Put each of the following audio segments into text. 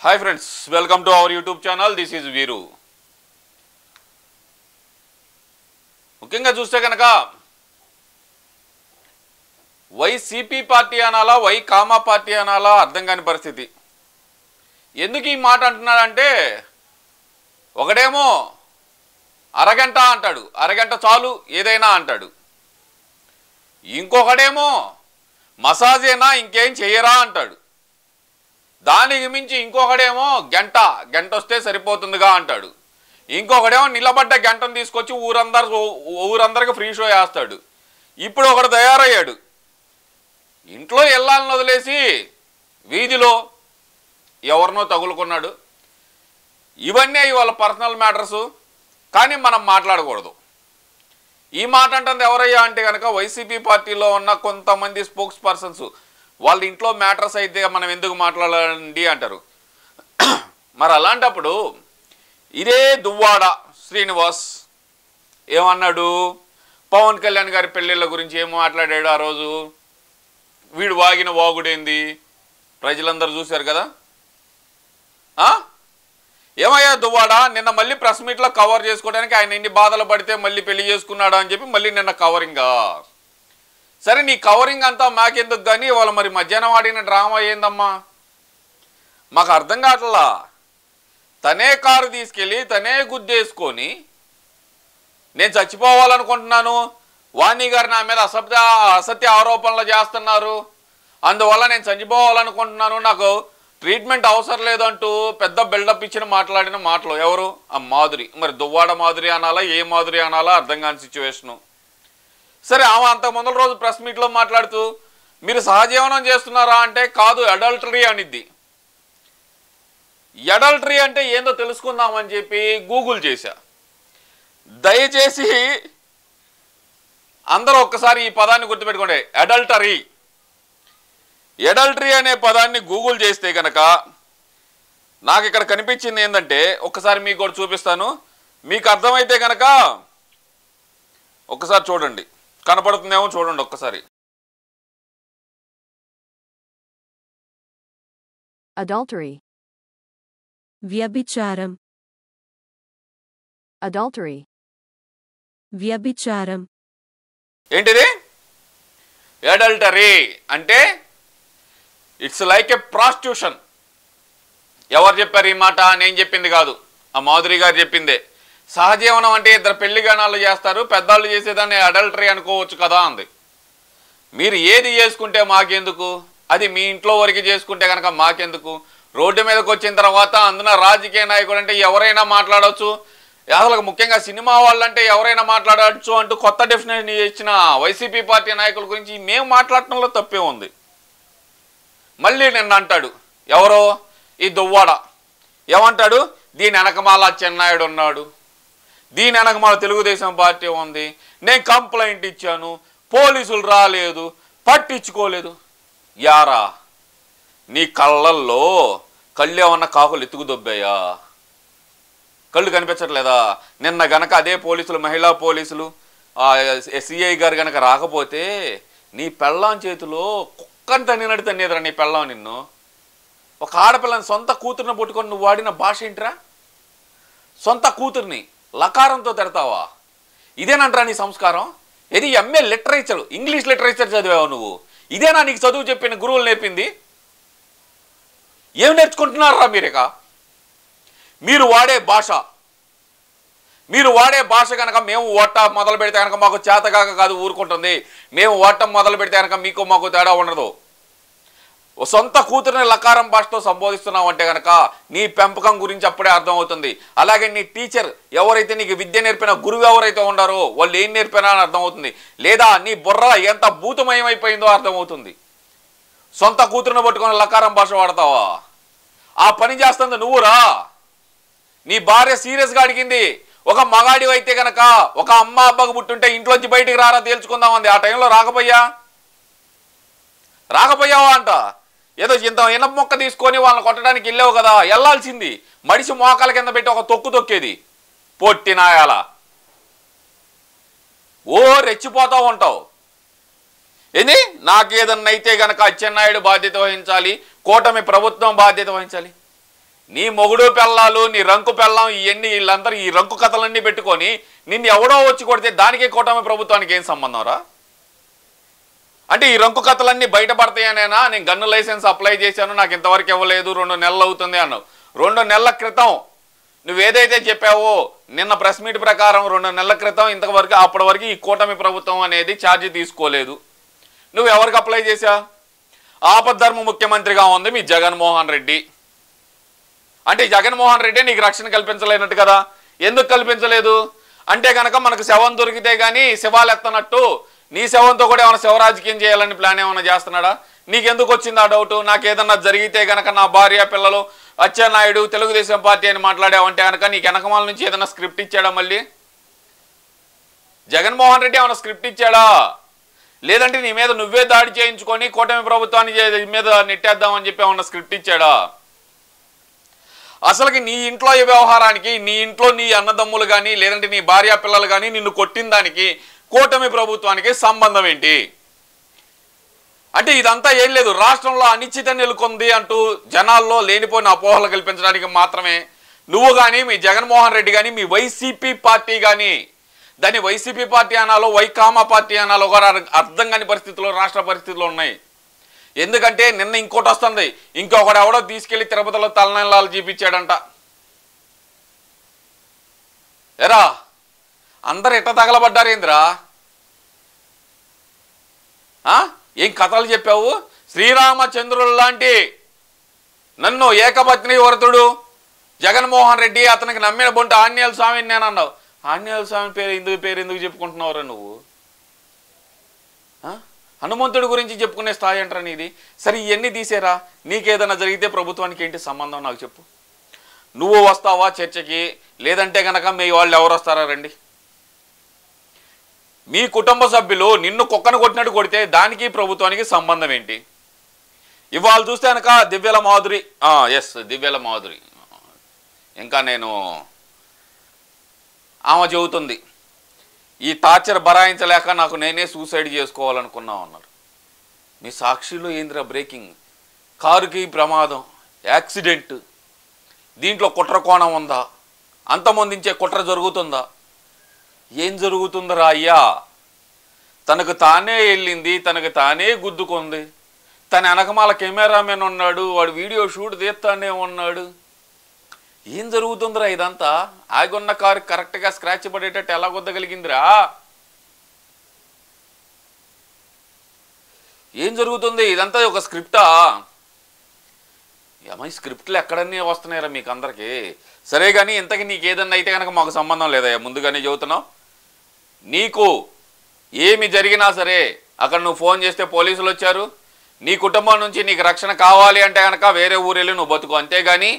Hi friends, welcome to our YouTube channel. This is Veeru. ముఖ్యంగా చూస్తే కనుక YCP party అనాలా వై కామా పార్టీ అనాలా అర్థం కాని పరిస్థితి. ఎందుకు ఈ మాట అంటున్నాడంటే ఒకడేమో అరగంట అంటాడు, అరగంట చాలు ఏదైనా అంటాడు. ఇంకొకడేమో మసాజేనా ఇంకేం చేయరా అంటాడు. దానికి మించి ఇంకొకడేమో గంట వస్తే సరిపోతుందిగా అంటాడు. ఇంకొకడేమో నిలబడ్డ గంటను తీసుకొచ్చి ఊరందరికి ఫ్రీ షో వేస్తాడు. ఇప్పుడు ఒకడు తయారయ్యాడు, ఇంట్లో వెళ్ళాలని వదిలేసి వీధిలో ఎవరినో తగులుకున్నాడు. ఇవన్నీ వాళ్ళ పర్సనల్ మ్యాటర్స్, కానీ మనం మాట్లాడకూడదు. ఈ మాట అంటుంది ఎవరయ్యా అంటే కనుక వైసీపీ పార్టీలో ఉన్న కొంతమంది స్పోక్స్ పర్సన్స్. వాళ్ళ ఇంట్లో మ్యాటర్స్ అయితే మనం ఎందుకు మాట్లాడాలండి అంటారు. మరి అలాంటప్పుడు ఇదే దువ్వాడ శ్రీనివాస్ ఏమన్నాడు, పవన్ కళ్యాణ్ గారి పెళ్ళిళ్ళ గురించి ఏం మాట్లాడాడు ఆ రోజు. వీడు వాగిన వాగుడేంది ప్రజలందరూ చూశారు కదా. ఏమయ్యా దువ్వాడ, నిన్న మళ్ళీ ప్రెస్ మీట్లో కవర్ చేసుకోవడానికి ఆయన ఎన్ని బాధలు పడితే మళ్ళీ పెళ్లి చేసుకున్నాడా అని చెప్పి మళ్ళీ నిన్న కవరింగా. సరే నీ కవరింగ్ అంతా మాకెందుకు కానీ వాళ్ళు మరి మధ్యాహ్నం ఆడిన డ్రామా ఏందమ్మా మాకు అర్థం కావట్లా. తనే కారు తీసుకెళ్ళి తనే గుద్దేసుకొని నేను చచ్చిపోవాలనుకుంటున్నాను, వాణి గారు నా మీద అసత్య ఆరోపణలు చేస్తున్నారు, అందువల్ల నేను చచ్చిపోవాలనుకుంటున్నాను, నాకు ట్రీట్మెంట్ అవసరం లేదంటూ పెద్ద బిల్డప్ ఇచ్చిన మాట్లాడిన మాటలు ఎవరు? ఆ మాధురి. మరి దువ్వాడ మాధురి అనాలా ఏ మాధురి అనాలా అర్థం కాని సిచ్యువేషను. సరే, ఆమె అంత ముందల రోజు ప్రెస్ మీట్లో మాట్లాడుతూ మీరు సహజీవనం చేస్తున్నారా అంటే కాదు అడల్టరీ అనిద్ది. అడల్టరీ అంటే ఏందో తెలుసుకుందామని చెప్పి గూగుల్ చేశా. దయచేసి అందరూ ఒక్కసారి ఈ పదాన్ని గుర్తుపెట్టుకోండి, అడల్టరీ. అడల్టరీ అనే పదాన్ని గూగుల్ చేస్తే కనుక నాకు ఇక్కడ కనిపించింది ఏంటంటే, ఒక్కసారి మీకు కూడా చూపిస్తాను, మీకు అర్థమైతే కనుక ఒక్కసారి చూడండి, కనపడుతుందేమో చూడండి ఒక్కసారి. Adultery. వ్యభిచారం. Adultery. వ్యభిచారం. ఏంటిది? అడల్టరీ అంటే ఇట్స్ లైక్ ఏ ప్రాస్టిట్యూషన్. ఎవరు చెప్పారు ఈ మాట? నేను చెప్పింది కాదు, ఆ మాధురి గారు చెప్పిందే. సహజీవనం అంటే ఇద్దరు పెళ్లి గానాలు చేస్తారు, పెద్దవాళ్ళు చేసేదాన్ని అడల్టరీ అనుకోవచ్చు కదా అంది. మీరు ఏది చేసుకుంటే మాకెందుకు, అది మీ ఇంట్లో వరకు చేసుకుంటే కనుక మాకెందుకు. రోడ్డు మీదకి వచ్చిన తర్వాత అందున రాజకీయ నాయకుడు అంటే ఎవరైనా మాట్లాడవచ్చు, అసలు ముఖ్యంగా సినిమా వాళ్ళంటే ఎవరైనా మాట్లాడవచ్చు అంటూ కొత్త డెఫినేషన్ ఇచ్చిన వైసీపీ పార్టీ నాయకుల గురించి మేము మాట్లాడటంలో తప్పే ఉంది. మళ్ళీ నిన్న అంటాడు ఎవరో ఈ దువ్వాడ ఏమంటాడు, దీని వెనకమాల చెన్నాయుడు ఉన్నాడు, దీని వెనకమాల తెలుగుదేశం పార్టీ ఉంది, నేను కంప్లైంట్ ఇచ్చాను, పోలీసులు రాలేదు, పట్టించుకోలేదు. యారా నీ కళ్ళల్లో కళ్ళు ఏమన్నా కాకులు ఎత్తుకు దొబ్బాయా? కళ్ళు కనిపించట్లేదా? నిన్న గనక అదే పోలీసులు, మహిళా పోలీసులు, సిఐ గారు గనక రాకపోతే నీ పెళ్ళాం చేతిలో కుక్కని తన్నినట్టు నీ పెళ్ళాం నిన్ను. ఒక ఆడపిల్లని సొంత కూతుర్ని పట్టుకొని నువ్వు వాడిన భాష ఏంట్రా? సొంత కూతుర్ని లకారంతో తిడతావా? ఇదేనంటరా నీ సంస్కారం? ఇది ఎంఏ లిటరేచర్, ఇంగ్లీష్ లిటరేచర్ చదివావు నువ్వు. ఇదేనా నీకు చదువు చెప్పిన గురువులు నేర్పింది? ఏం నేర్చుకుంటున్నారా మీరిక? మీరు వాడే భాష కనుక మేము ఓట్ట మొదలు పెడితే కనుక మాకు చేతగాక కాదు ఊరుకుంటుంది, మేము ఓట్టం మొదలు పెడితే కనుక మీకు మాకు తేడా ఉండదు. సొంత కూతురిని లకారం భాషతో సంబోధిస్తున్నావు అంటే కనుక నీ పెంపకం గురించి అప్పుడే అర్థమవుతుంది. అలాగే నీ టీచర్ ఎవరైతే నీకు విద్య నేర్పిన గురువు ఎవరైతే ఉండారో వాళ్ళు ఏం నేర్పినా అని అర్థమవుతుంది. లేదా నీ బుర్ర ఎంత భూతమయమైపోయిందో అర్థమవుతుంది. సొంత కూతురిని పట్టుకొని లకారం భాష వాడతావా? ఆ పని చేస్తుంది నువ్వురా. నీ భార్య సీరియస్గా అడిగింది, ఒక మగాడి అయితే కనుక ఒక అమ్మ అబ్బకు పుట్టుంటే ఇంట్లోంచి బయటికి రారా తేల్చుకుందామంది. ఆ టైంలో రాకపోయావా అంట. ఏదో ఇంత ఇనప మొక్క తీసుకొని వాళ్ళని కొట్టడానికి వెళ్ళావు కదా, వెళ్ళాల్సింది మడిసి మోకాల కింద పెట్టి ఒక తొక్కు తొక్కేది. పొట్టినాయాల ఓ రెచ్చిపోతూ ఉంటావు. ఏంది నాకేదన్నా అయితే గనక అచ్చెన్నాయుడు బాధ్యత వహించాలి, కూటమి ప్రభుత్వం బాధ్యత వహించాలి. నీ మొగుడు పెళ్ళాలు, నీ రంకు పెళ్ళాం, ఇవన్నీ వీళ్ళందరూ ఈ రంకు కథలన్నీ పెట్టుకొని నిన్ను ఎవడో వచ్చి కొడితే దానికి కూటమి ప్రభుత్వానికి ఏం సంబంధం రా? అంటే ఈ రంకు కథలన్నీ బయటపడతాయనేనా? నేను గన్ను లైసెన్స్ అప్లై చేశాను, నాకు ఇంతవరకు ఇవ్వలేదు, 2 నెలలు అవుతుంది అన్నావు. 2 నెలల క్రితం నువ్వేదైతే చెప్పావో నిన్న ప్రెస్ మీట్ ప్రకారం 2 నెలల క్రితం ఇంతవరకు అప్పటి వరకు ఈ కూటమి ప్రభుత్వం అనేది ఛార్జీ తీసుకోలేదు. నువ్వు ఎవరికి అప్లై చేశా? ఆపద్ధర్మ ముఖ్యమంత్రిగా ఉంది మీ జగన్మోహన్ రెడ్డి. అంటే జగన్మోహన్ రెడ్డి నీకు రక్షణ కల్పించలేనట్టు కదా. ఎందుకు కల్పించలేదు అంటే కనుక మనకు శవం దొరికితే కానీ శవాలు ఎత్తనట్టు నీ శవంతో కూడా ఏమైనా శవరాజకీయం చేయాలని ప్లాన్ ఏమైనా చేస్తున్నాడా? నీకెందుకు వచ్చింది ఆ డౌట్? నాకు ఏదన్నా జరిగితే కనుక నా భార్య పిల్లలు అచ్చెన్నాయుడు తెలుగుదేశం పార్టీ అని మాట్లాడావంటే కనుక నీకు వెనకమాల నుంచి ఏదైనా స్క్రిప్ట్ ఇచ్చాడా? మళ్ళీ జగన్మోహన్ రెడ్డి ఏమైనా స్క్రిప్ట్ ఇచ్చాడా? లేదంటే నీ మీద నువ్వే దాడి చేయించుకొని కూటమి ప్రభుత్వాన్ని మీద నెట్టేద్దామని చెప్పి ఏమన్నా స్క్రిప్ట్ ఇచ్చాడా? అసలుకి నీ ఇంట్లో ఈ వ్యవహారానికి, నీ ఇంట్లో నీ అన్నదమ్ములు కానీ లేదంటే నీ భార్య పిల్లలు కానీ నిన్ను కొట్టిన దానికి కూటమి ప్రభుత్వానికి సంబంధం ఏంటి? అంటే ఇదంతా ఏం లేదు, రాష్ట్రంలో అనిశ్చిత నెలకొంది అంటూ జనాల్లో లేనిపోయిన అపోహలు కల్పించడానికి మాత్రమే నువ్వు కానీ మీ జగన్మోహన్ రెడ్డి కానీ మీ వైసీపీ పార్టీ కానీ, దాన్ని వైసీపీ పార్టీ అనాలో వైకామా పార్టీ అనాలో కూడా అర్థం కాని పరిస్థితుల్లో రాష్ట్ర పరిస్థితులు ఉన్నాయి. ఎందుకంటే నిన్న ఇంకోటి వస్తుంది, ఇంకొకడు ఎవడో తీసుకెళ్లి తిరుపతిలో తలనీలాలు చూపించాడంట. ఎరా అందరు ఎట్ట తగలబడ్డారు ఏంద్రా? ఏం కథలు చెప్పావు? శ్రీరామచంద్రుడు లాంటి నన్ను ఏకపత్ని వరతుడు జగన్మోహన్ రెడ్డి అతనికి నమ్మిన బొంట ఆంజనేయ స్వామిని నేను అన్నావు. ఆంజనేయ స్వామి పేరు ఎందుకు చెప్పుకుంటున్నావురా నువ్వు? హనుమంతుడి గురించి చెప్పుకునే స్థాయి అంటారా నీది? సరే ఇవన్నీ తీసేరా, నీకేదైనా జరిగితే ప్రభుత్వానికి ఏంటి సంబంధం నాకు చెప్పు. నువ్వు వస్తావా చర్చకి? లేదంటే కనుక మీ వాళ్ళు ఎవరు వస్తారా? రండి. మీ కుటుంబ సభ్యులు నిన్ను కుక్కను కొట్టినట్టు కొడితే దానికి ప్రభుత్వానికి సంబంధం ఏంటి? ఇవాళ చూస్తే కనుక దివ్యల మాధురి, ఎస్ దివ్యల మాధురి, ఇంకా నేను ఆమె చెబుతుంది ఈ టార్చర్ భరాయించలేక నాకు నేనే సూసైడ్ చేసుకోవాలనుకున్నాం అన్నారు. మీ సాక్షిలో ఏందిరా బ్రేకింగ్? కారుకి ప్రమాదం, యాక్సిడెంట్, దీంట్లో కుట్ర కోణం ఉందా? అంతమొందించే కుట్ర జరుగుతుందా? ఏం జరుగుతుందిరా అయ్యా? తనకు తానే వెళ్ళింది, తనకు తానే గుద్దుకుంది, తన వెనకమాల కెమెరామెన్ ఉన్నాడు, వాడు వీడియో షూట్ తీస్తానే ఉన్నాడు. ఏం జరుగుతుందిరా ఇదంతా? ఆగున్న కారు కరెక్ట్గా స్క్రాచ్ పడేటట్టు ఎలా గుద్దగలిగిందిరా? ఏం జరుగుతుంది? ఇదంతా ఒక స్క్రిప్టా? ఏమై స్క్రిప్ట్లు ఎక్కడన్నీ వస్తున్నాయిరా మీకు అందరికీ? సరే కానీ ఇంతకీ నీకు ఏదన్నా అయితే కనుక మాకు సంబంధం లేదయ్యా, ముందుగానే చెబుతున్నావు. నీకు ఏమి జరిగినా సరే అక్కడ నువ్వు ఫోన్ చేస్తే పోలీసులు వచ్చారు, నీ కుటుంబం నుంచి నీకు రక్షణ కావాలి అంటే కనుక వేరే ఊరెళ్ళి నువ్వు బతుకు, అంతేగాని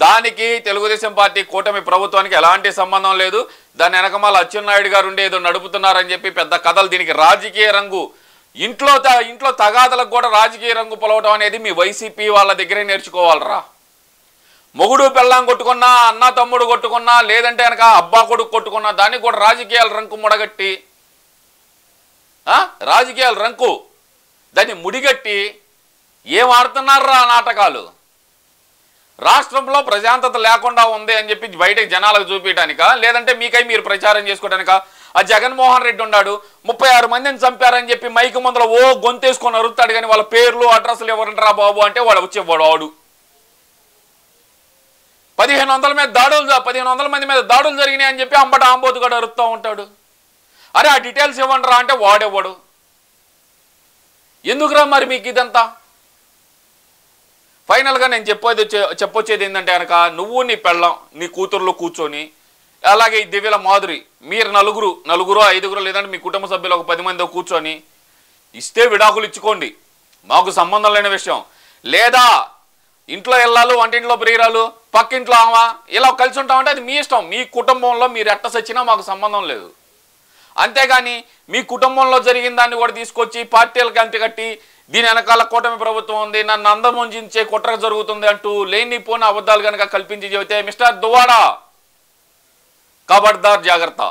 దానికి తెలుగుదేశం పార్టీ కూటమి ప్రభుత్వానికి ఎలాంటి సంబంధం లేదు. దాని వెనకమాల అచ్చెన్నాయుడు గారు ఉండి ఏదో నడుపుతున్నారని చెప్పి పెద్ద కథలు, దీనికి రాజకీయ రంగు, ఇంట్లో తగాదలకు కూడా రాజకీయ రంగు పొలవటం అనేది మీ వైసీపీ వాళ్ళ దగ్గరే నేర్చుకోవాలరా. మొగుడు పెళ్ళాం కొట్టుకున్నా, అన్న తమ్ముడు కొట్టుకున్నా, లేదంటే కనుక అబ్బా కొడుకు కొట్టుకున్నా దానికి కూడా రాజకీయాల రంకు ముడగట్టి, రాజకీయాల రంకు దాన్ని ముడిగట్టి ఏం ఆడుతున్నారా నాటకాలు? రాష్ట్రంలో ప్రశాంతత లేకుండా ఉంది అని చెప్పి బయటకు జనాలకు చూపించడానిక, లేదంటే మీకై మీరు ప్రచారం చేసుకోవడానిక? ఆ జగన్మోహన్ రెడ్డి ఉన్నాడు, 36 మందిని చంపారని చెప్పి మైకు ముందర ఓ గొంతేసుకొని అరుస్తాడు, కానీ వాళ్ళ పేర్లు అడ్రస్లు ఎవరంటారా బాబు అంటే వాడు వచ్చేవాడు. వాడు 1500 మంది మీద దాడులు జరిగినాయి అని చెప్పి అంబట ఆంబోతు కూడా అరుస్తూ ఉంటాడు. అరే ఆ డీటెయిల్స్ ఇవ్వండిరా అంటే వాడేవాడు. ఎందుకురా మరి మీకు ఇదంతా? ఫైనల్గా నేను చెప్పొచ్చేది ఏంటంటే కనుక నువ్వు నీ పెళ్ళం నీ కూతుర్లు కూర్చొని, అలాగే ఈ దివ్యల మాధురి, మీరు నలుగురు 5 లేదంటే మీ కుటుంబ సభ్యులు ఒక 10 మంది కూర్చొని ఇస్తే విడాకులు ఇచ్చుకోండి, మాకు సంబంధం లేని విషయం. లేదా ఇంట్లో ఇళ్ళాలు, వంటింట్లో ప్రియురాలు, పక్కింట్లో ఆమె, ఇలా కలిసి ఉంటామంటే అది మీ ఇష్టం. మీ కుటుంబంలో మీరు ఎట్ట సచ్చినా మాకు సంబంధం లేదు. అంతేగాని మీ కుటుంబంలో జరిగిన దాన్ని కూడా తీసుకొచ్చి పార్టీలకు అంతకట్టి దీని వెనకాల కూటమి ప్రభుత్వం ఉంది, నన్ను అందమొంజించే కుట్ర జరుగుతుంది అంటూ లేనిపోయిన అబద్ధాలు కనుక కల్పించి చెబితే మిస్టర్ దువ్వాడ ఖబర్దార్ జాగ్రత్త.